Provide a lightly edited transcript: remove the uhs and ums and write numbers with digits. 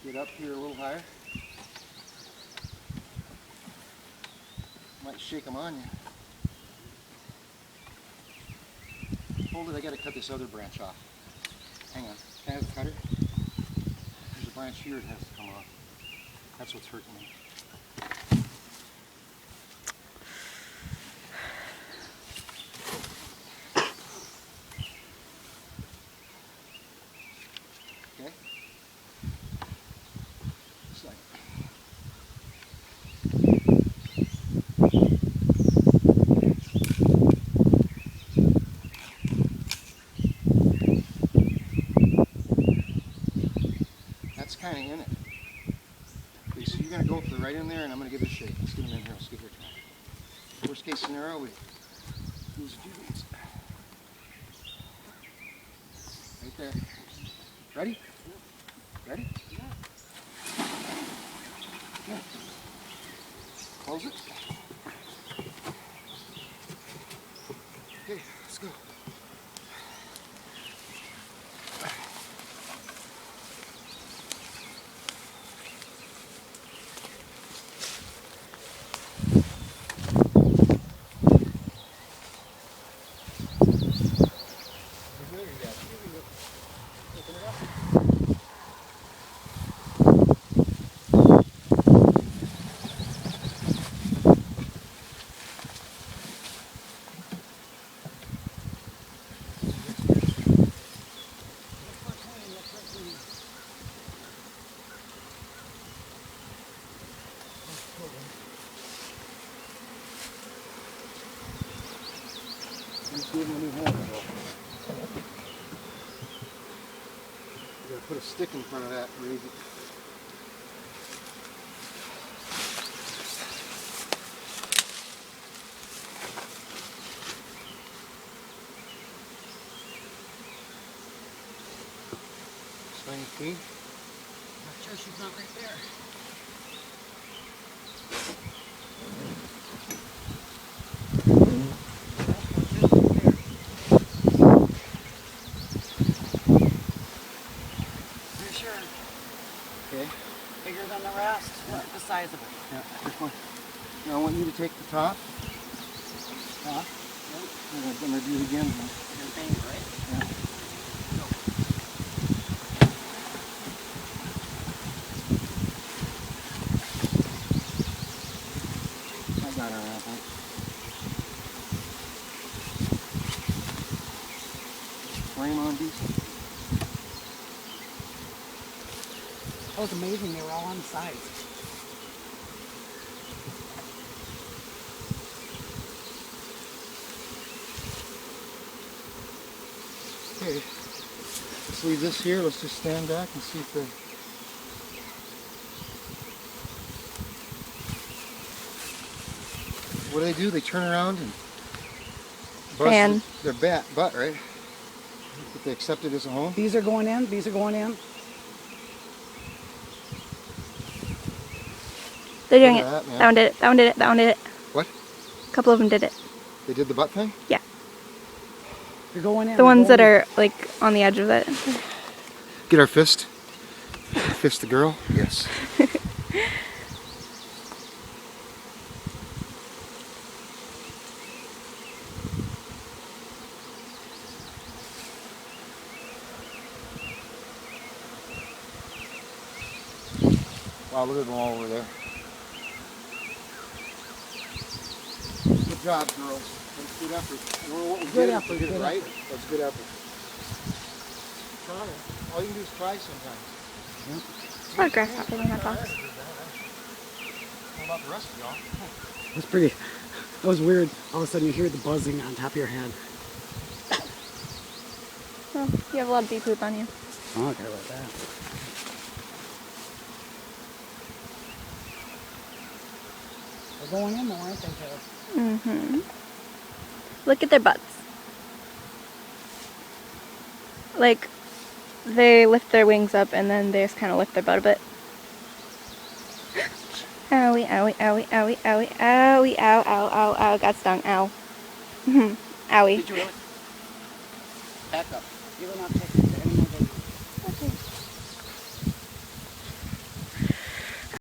Get up here a little higher. Might shake them on you. Hold it, I gotta cut this other branch off. Hang on, can I have the cutter? There's a branch here that has to come off. That's what's hurting me. Okay? Just like that's kind of in it. Okay, so you're going to go for right in there, and I'm going to give it a shake. Let's get him in here. Let's get here. Worst case scenario, we lose a few beats. Right there. Ready? Ready? Yeah. Close it. Okay, let's go. Just give him a new handle. You gotta put a stick in front of that, raise it. Swing key. Not sure she's not right there. Okay. Bigger than the rest. Look at the size of it. Yeah, this one. Now I want you to take the top. Huh? I'm gonna do it again. Your finger, right? Yeah. I got her out. Frame on these. That was amazing. They were all on the sides. Okay, let's leave this here. Let's just stand back and see if they... What do? They turn around and Fan. bust their butt, right? If they accept it as a home. These are going in. These are going in. They're doing Look it. at that, man. That one did it. That one did it. That one did it. What? A couple of them did it. They did the butt thing? Yeah. They're going in. The ones that are like on the edge of it. Get our fist. Fist the girl? Yes. Wow, look at them all over there. Good job, girls. That's good effort. You know what we Good did? effort, We did it good right. effort. That's good effort. Try it. All you can do is try sometimes. A lot of grasshopper in that box. How about the rest of y'all? That's pretty. That was weird. All of a sudden you hear the buzzing on top of your head. Well, you have a lot of bee poop on you. Oh, okay, about that. They're going in though, aren't they, Taylor? Mm-hmm. Look at their butts. Like, they lift their wings up and then they just kind of lift their butt a bit. Owie, owie, owie, owie, owie, owie, ow, ow, ow, ow, got stung, ow. Owie. Did you really? Back up. You will not